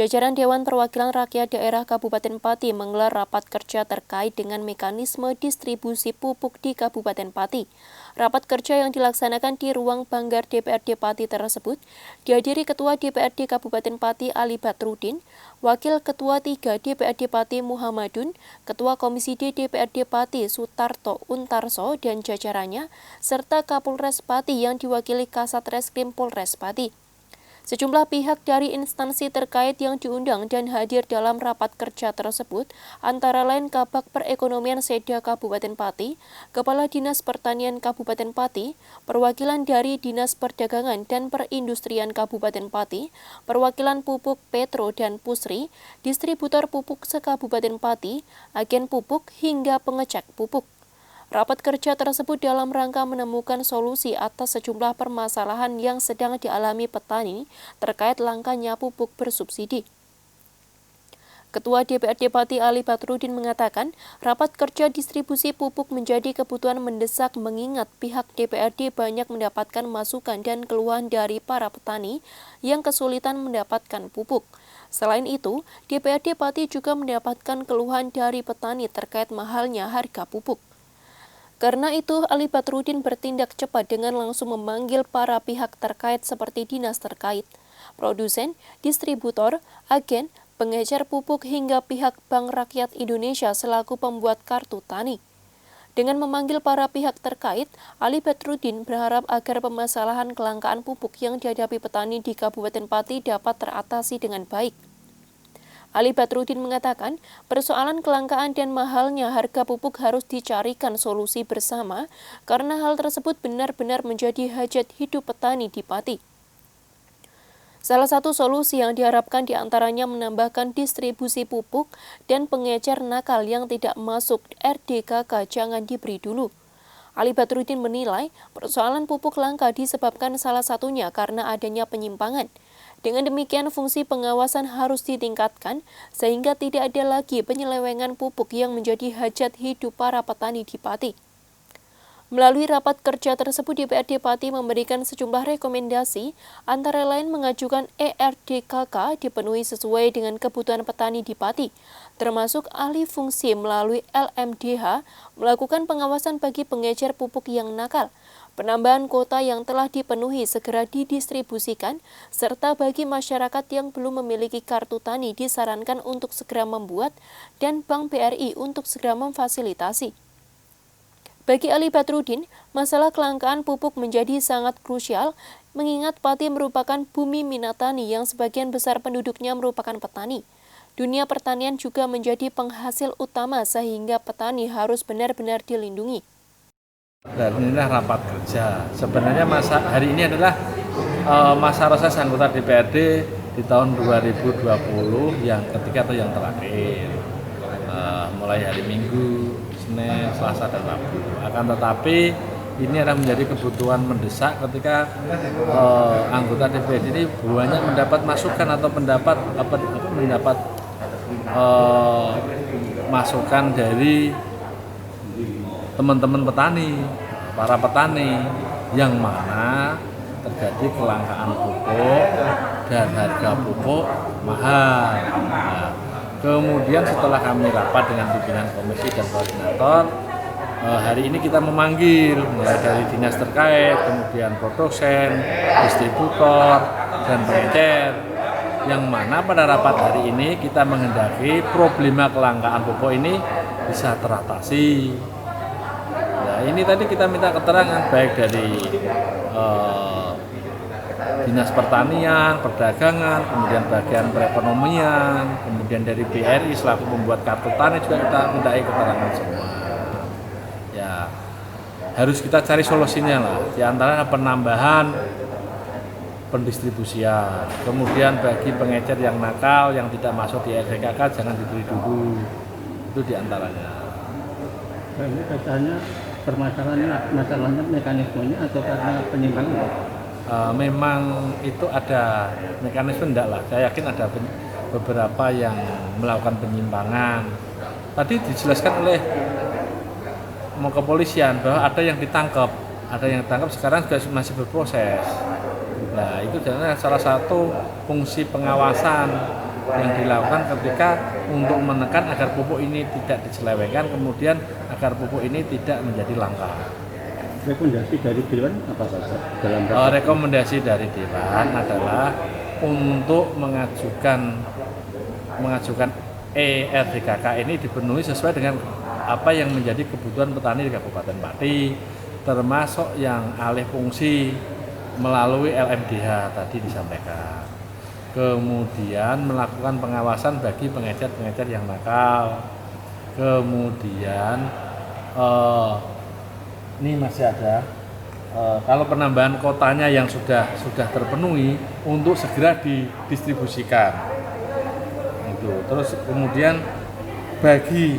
Jajaran Dewan Perwakilan Rakyat Daerah Kabupaten Pati menggelar rapat kerja terkait dengan mekanisme distribusi pupuk di Kabupaten Pati. Rapat kerja yang dilaksanakan di ruang Banggar DPRD Pati tersebut dihadiri Ketua DPRD Kabupaten Pati Ali Badrudin, Wakil Ketua 3 DPRD Pati Muhammadun, Ketua Komisi D DPRD Pati Sutarto Untarso dan jajarannya, serta Kapolres Pati yang diwakili Kasat Reskrim Polres Pati. Sejumlah pihak dari instansi terkait yang diundang dan hadir dalam rapat kerja tersebut antara lain Kabag Perekonomian Seda Kabupaten Pati, Kepala Dinas Pertanian Kabupaten Pati, perwakilan dari Dinas Perdagangan dan Perindustrian Kabupaten Pati, perwakilan pupuk Petro dan Pusri, distributor pupuk se-Kabupaten Pati, agen pupuk hingga pengecek pupuk. Rapat kerja tersebut dalam rangka menemukan solusi atas sejumlah permasalahan yang sedang dialami petani terkait langkanya pupuk bersubsidi. Ketua DPRD Pati Ali Badrudin mengatakan, rapat kerja distribusi pupuk menjadi kebutuhan mendesak mengingat pihak DPRD banyak mendapatkan masukan dan keluhan dari para petani yang kesulitan mendapatkan pupuk. Selain itu, DPRD Pati juga mendapatkan keluhan dari petani terkait mahalnya harga pupuk. Karena itu, Ali Badrudin bertindak cepat dengan langsung memanggil para pihak terkait seperti dinas terkait, produsen, distributor, agen, pengecer pupuk hingga pihak Bank Rakyat Indonesia selaku pembuat kartu tani. Dengan memanggil para pihak terkait, Ali Badrudin berharap agar permasalahan kelangkaan pupuk yang dihadapi petani di Kabupaten Pati dapat teratasi dengan baik. Ali Badrudin mengatakan, persoalan kelangkaan dan mahalnya harga pupuk harus dicarikan solusi bersama karena hal tersebut benar-benar menjadi hajat hidup petani di Pati. Salah satu solusi yang diharapkan diantaranya menambahkan distribusi pupuk dan pengecer nakal yang tidak masuk RDKK jangan diberi dulu. Ali Badrudin menilai persoalan pupuk langka disebabkan salah satunya karena adanya penyimpangan. Dengan demikian, fungsi pengawasan harus ditingkatkan sehingga tidak ada lagi penyelewengan pupuk yang menjadi hajat hidup para petani di Pati. Melalui rapat kerja tersebut, DPRD Pati memberikan sejumlah rekomendasi, antara lain mengajukan ERDKK dipenuhi sesuai dengan kebutuhan petani di Pati, termasuk alih fungsi melalui LMDH, melakukan pengawasan bagi pengecer pupuk yang nakal, penambahan kuota yang telah dipenuhi segera didistribusikan, serta bagi masyarakat yang belum memiliki kartu tani disarankan untuk segera membuat, dan Bank BRI untuk segera memfasilitasi. Bagi Ali Badrudin, masalah kelangkaan pupuk menjadi sangat krusial, mengingat Pati merupakan bumi minatani yang sebagian besar penduduknya merupakan petani. Dunia pertanian juga menjadi penghasil utama sehingga petani harus benar-benar dilindungi. Dan inilah rapat kerja. Sebenarnya hari ini adalah masa reses anggota DPRD di tahun 2020 yang ketiga atau yang terakhir. Mulai hari Minggu, Senin, Selasa, dan Rabu. Akan tetapi ini adalah menjadi kebutuhan mendesak ketika anggota DPRD ini banyak mendapat masukan atau mendapat masukan dari teman-teman petani, para petani yang mana terjadi kelangkaan pupuk dan harga pupuk mahal. Nah, kemudian setelah kami rapat dengan pimpinan komisi dan koordinator, hari ini kita memanggil mulai dari dinas terkait, kemudian produsen, distributor, dan pengecer, yang mana pada rapat hari ini kita menghendaki problema kelangkaan pupuk ini bisa teratasi. Nah, ini tadi kita minta keterangan baik dari Dinas Pertanian, Perdagangan, kemudian bagian perekonomian, kemudian dari BRI selaku membuat kartu tani juga kita minta keterangan semua. Ya, harus kita cari solusinya lah. Di antara penambahan pendistribusian, kemudian bagi pengecer yang nakal yang tidak masuk di RDKK jangan diberi dulu. Itu di antaranya. Ini katanya masalahnya mekanismenya atau karena penyimpangan? Memang itu ada mekanisme enggak lah. Saya yakin ada beberapa yang melakukan penyimpangan. Tadi dijelaskan oleh kepolisian bahwa ada yang ditangkap sekarang juga masih berproses. Nah, itu adalah salah satu fungsi pengawasan yang dilakukan ketika untuk menekan agar pupuk ini tidak diselewengkan, kemudian agar pupuk ini tidak menjadi langka. Rekomendasi dari Dewan apa saja dalam Rekomendasi dari Dewan adalah untuk mengajukan ERDKK ini dipenuhi sesuai dengan apa yang menjadi kebutuhan petani di Kabupaten Pati, termasuk yang alih fungsi melalui LMDH tadi disampaikan. Kemudian melakukan pengawasan bagi pengecer-pengecer yang nakal. Kemudian ini masih ada kalau penambahan kotanya yang sudah terpenuhi untuk segera didistribusikan. Itu. Terus kemudian bagi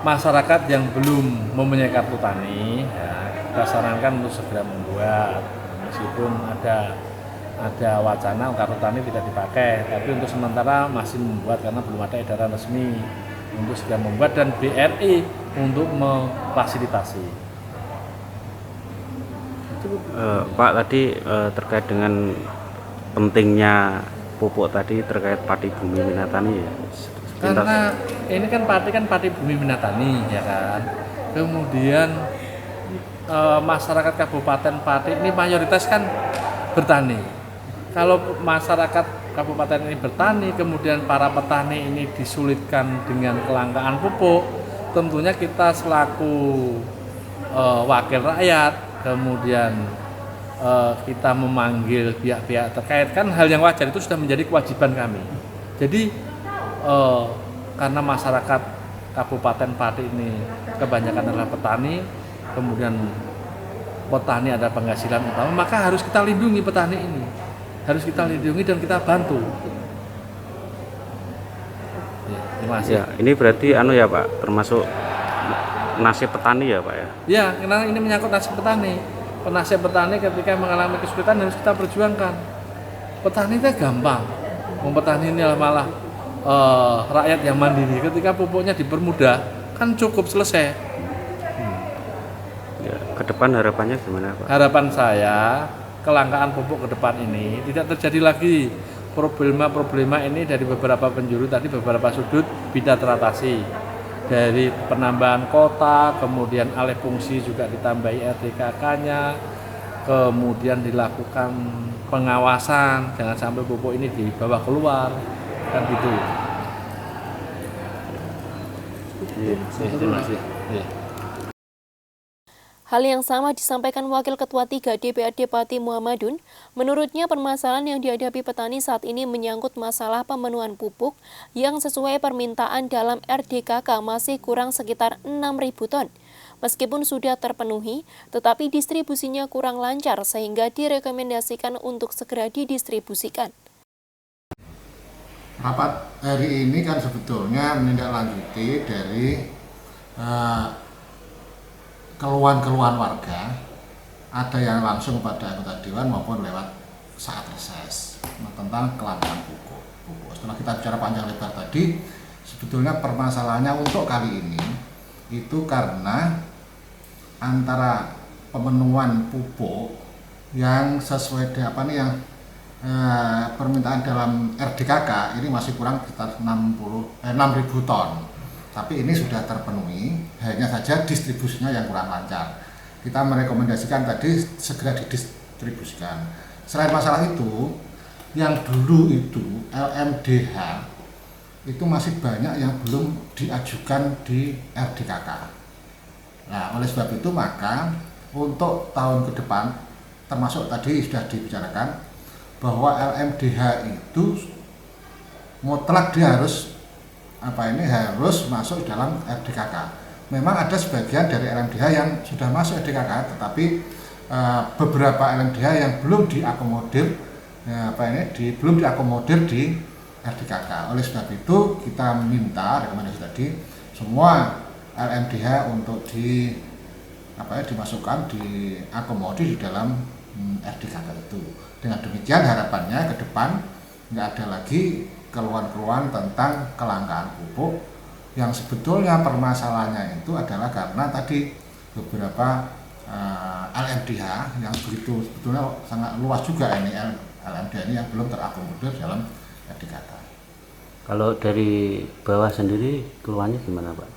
masyarakat yang belum mempunyai kartu tani, ya, kita sarankan untuk segera membuat, meskipun ada wacana kartu tani tidak dipakai, tapi untuk sementara masih membuat karena belum ada edaran resmi untuk segera membuat, dan BRI untuk memfasilitasi. Pak, tadi terkait dengan pentingnya pupuk tadi terkait Pati Bumi Minatani ya. Karena ini kan Pati Bumi Minatani ya kan. Kemudian masyarakat Kabupaten Pati ini mayoritas kan bertani. Kalau masyarakat kabupaten ini bertani, kemudian para petani ini disulitkan dengan kelangkaan pupuk, tentunya kita selaku wakil rakyat, kemudian kita memanggil pihak-pihak terkait, kan hal yang wajar, itu sudah menjadi kewajiban kami. Jadi karena masyarakat Kabupaten Pati ini kebanyakan adalah petani, kemudian petani ada penghasilan utama, maka harus kita lindungi petani ini, harus kita lindungi dan kita bantu. Ya, terima kasih. Ya, ini berarti ya Pak, termasuk nasib petani ya Pak ya? Ya, karena ini menyangkut nasib petani. Nasib petani ketika mengalami kesulitan harus kita perjuangkan. Petani itu gampang, petani ini malah rakyat yang mandiri. Ketika pupuknya dipermudah, kan cukup selesai. Ya, ke depan harapannya gimana Pak? Harapan saya kelangkaan pupuk ke depan ini tidak terjadi lagi. Problema ini dari beberapa penjuru tadi, beberapa sudut bisa teratasi. Dari penambahan kota, kemudian alih fungsi juga ditambahi RDKK-nya, kemudian dilakukan pengawasan, jangan sampai pupuk ini dibawa keluar, kan gitu. Terima kasih. Hal yang sama disampaikan Wakil Ketua 3 DPRD Pati Muhammadun. Menurutnya permasalahan yang dihadapi petani saat ini menyangkut masalah pemenuhan pupuk yang sesuai permintaan dalam RDKK masih kurang sekitar 6.000 ton. Meskipun sudah terpenuhi, tetapi distribusinya kurang lancar sehingga direkomendasikan untuk segera didistribusikan. Rapat hari ini kan sebetulnya menindaklanjuti dari keluhan-keluhan warga, ada yang langsung pada anggota dewan maupun lewat saat reses tentang kelangkaan pupuk. Setelah kita bicara panjang lebar tadi, sebetulnya permasalahannya untuk kali ini itu karena antara pemenuhan pupuk yang sesuai dengan permintaan dalam RDKK ini masih kurang sekitar 6.000 ton. Tapi ini sudah terpenuhi, hanya saja distribusinya yang kurang lancar. Kita merekomendasikan tadi segera didistribusikan. Selain masalah itu, yang dulu itu LMDH itu masih banyak yang belum diajukan di RDKK. Nah, oleh sebab itu maka untuk tahun ke depan, termasuk tadi sudah dibicarakan bahwa LMDH itu mutlak dia harus masuk dalam RDKK. Memang ada sebagian dari LMDH yang sudah masuk RDKK, tetapi beberapa LMDH yang belum diakomodir di RDKK. Oleh sebab itu kita minta rekomendasi tadi semua LMDH untuk dimasukkan, diakomodir di dalam RDKK itu. Dengan demikian harapannya ke depan nggak ada lagi keluhan-keluhan tentang kelangkaan pupuk, yang sebetulnya permasalahannya itu adalah karena tadi beberapa LMDH yang begitu sebetulnya sangat luas juga ini LMD ini yang belum terakomodir dalam RDKK. Kalau dari bawah sendiri keluhannya gimana Pak?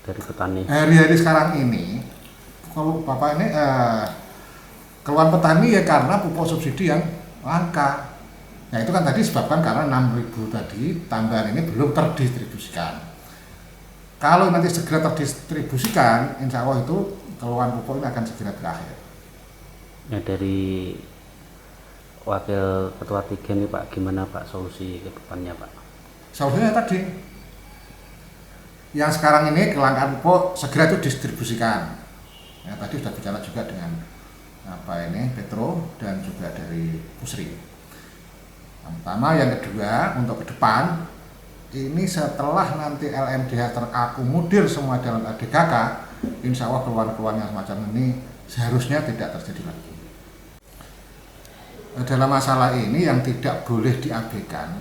Dari petani? Hari-hari sekarang ini, kalau Bapak ini keluhan petani ya karena pupuk subsidi yang langka. Nah itu kan tadi disebabkan karena 6.000 tadi tambahan ini belum terdistribusikan. Kalau nanti segera terdistribusikan, insya Allah itu keluhan pupuk ini akan segera berakhir. Ya, dari Wakil Ketua 3 nih Pak, gimana Pak solusi ke depannya Pak? Solusinya tadi, yang sekarang ini kelangkaan pupuk segera itu distribusikan. Ya, tadi sudah bicara juga dengan Petro dan juga dari Pusri. Yang pertama, yang kedua untuk ke depan ini setelah nanti LMDH terakomodir semua dalam RDKK, insya Allah keluhan-keluhan yang semacam ini seharusnya tidak terjadi lagi. Dalam masalah ini yang tidak boleh diabaikan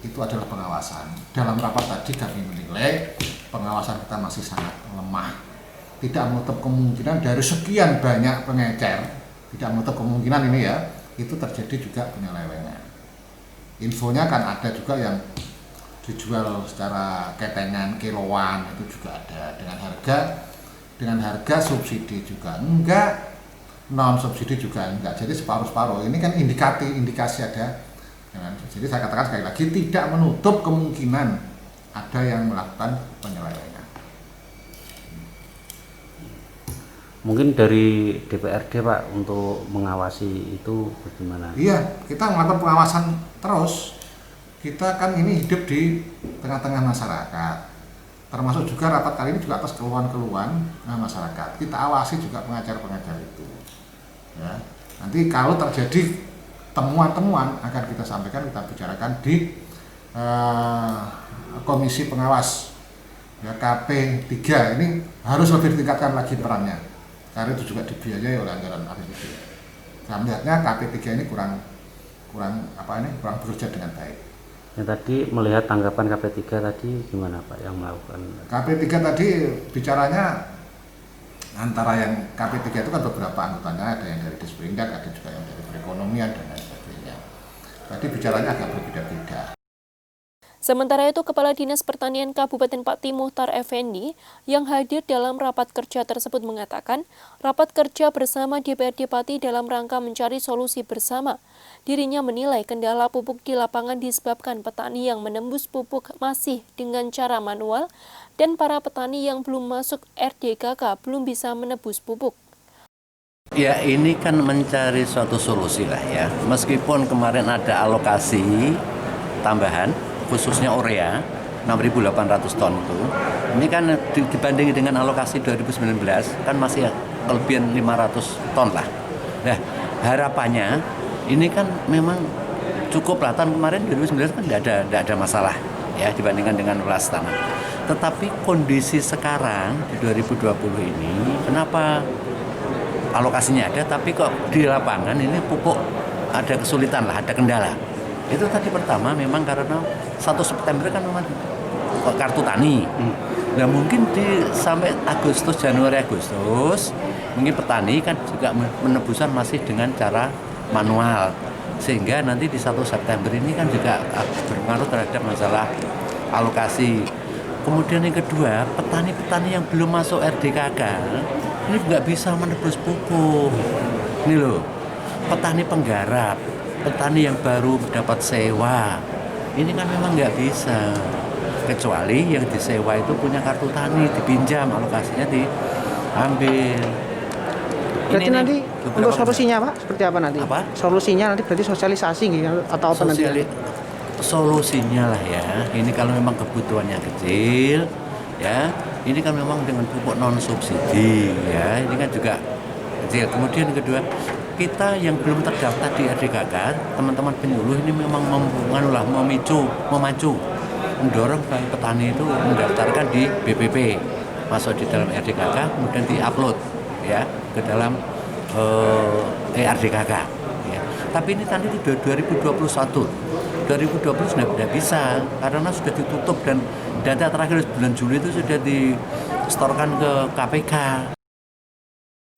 itu adalah pengawasan. Dalam rapat tadi kami menilai pengawasan kita masih sangat lemah. Tidak menutup kemungkinan dari sekian banyak pengecer, tidak menutup kemungkinan ini ya, itu terjadi juga penyelewengan. Infonya kan ada juga yang dijual secara ketengan, kiloan, itu juga ada dengan harga subsidi juga enggak, non subsidi juga enggak. Jadi separuh-separuh. Ini kan indikasi ada. Jadi saya katakan sekali lagi tidak menutup kemungkinan ada yang melakukan penyelewengan. Mungkin dari DPRD Pak untuk mengawasi itu bagaimana? Iya, kita melakukan pengawasan terus. Kita kan ini hidup di tengah-tengah masyarakat. Termasuk juga rapat kali ini juga atas keluhan-keluhan masyarakat. Kita awasi juga pengajar-pengajar itu. Ya. Nanti kalau terjadi temuan-temuan akan kita sampaikan, kita bicarakan di komisi pengawas ya, KP3 ini harus lebih ditingkatkan lagi perannya. Karena itu juga dibiayai oleh anggaran APBD. Saya melihatnya KP3 ini kurang bekerja dengan baik. Ya, tadi melihat tanggapan KP3 tadi gimana Pak yang melakukan? KP3 tadi bicaranya antara yang KP3 itu kan beberapa anggotanya, ada yang dari Disperindak, ada juga yang dari perekonomian dan lain sebagainya. Tadi bicaranya agak berbeda-beda. Sementara itu, Kepala Dinas Pertanian Kabupaten Pati Muhtar Effendi yang hadir dalam rapat kerja tersebut mengatakan, rapat kerja bersama DPRD Pati dalam rangka mencari solusi bersama. Dirinya menilai kendala pupuk di lapangan disebabkan petani yang menembus pupuk masih dengan cara manual dan para petani yang belum masuk RDKK belum bisa menebus pupuk. Ya, ini kan mencari suatu solusi lah ya. Meskipun kemarin ada alokasi tambahan, khususnya urea 6.800 ton itu, ini kan dibanding dengan alokasi 2019 kan masih kelebihan 500 ton lah. Nah, harapannya ini kan memang cukup lah, tahun kemarin 2019 kan tidak ada masalah ya dibandingkan dengan luas tanah. Tetapi kondisi sekarang di 2020 ini kenapa alokasinya ada tapi kok di lapangan ini pupuk ada kesulitan lah, ada kendala. Itu tadi pertama memang karena 1 September kan memang kartu tani. Nah mungkin sampai Januari Agustus mungkin petani kan juga menebusan masih dengan cara manual, sehingga nanti di 1 September ini kan juga berpengaruh terhadap masalah alokasi. Kemudian yang kedua, petani-petani yang belum masuk RDKK ini nggak bisa menebus pupuk. Ini loh, petani penggarap, petani yang baru dapat sewa, ini kan memang nggak bisa. Kecuali yang disewa itu punya kartu tani, dipinjam, alokasinya diambil. Berarti ini nanti untuk solusinya Pak, seperti apa nanti? Apa? Solusinya nanti berarti sosialisasi gitu atau apa nanti? Solusinya lah ya, ini kalau memang kebutuhannya kecil, ya, ini kan memang dengan pupuk non subsidi, ya, ini kan juga kecil. Kemudian yang kedua, kita yang belum terdaftar di RDKK, teman-teman penyuluh ini memang memacu, mendorong petani itu mendaftarkan di BPP, masuk di dalam RDKK, kemudian diupload ya ke dalam RDKK. Ya. Tapi ini tadi di 2020 sudah tidak bisa karena sudah ditutup dan data terakhir bulan Juli itu sudah distorkan ke KPK.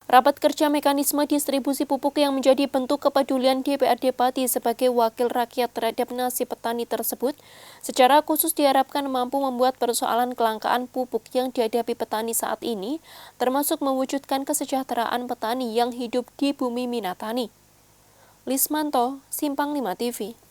Rapat kerja mekanisme distribusi pupuk yang menjadi bentuk kepedulian DPRD Pati sebagai wakil rakyat terhadap nasib petani tersebut secara khusus diharapkan mampu membuat persoalan kelangkaan pupuk yang dihadapi petani saat ini, termasuk mewujudkan kesejahteraan petani yang hidup di bumi Minatani. Lismanto, Simpang 5 TV.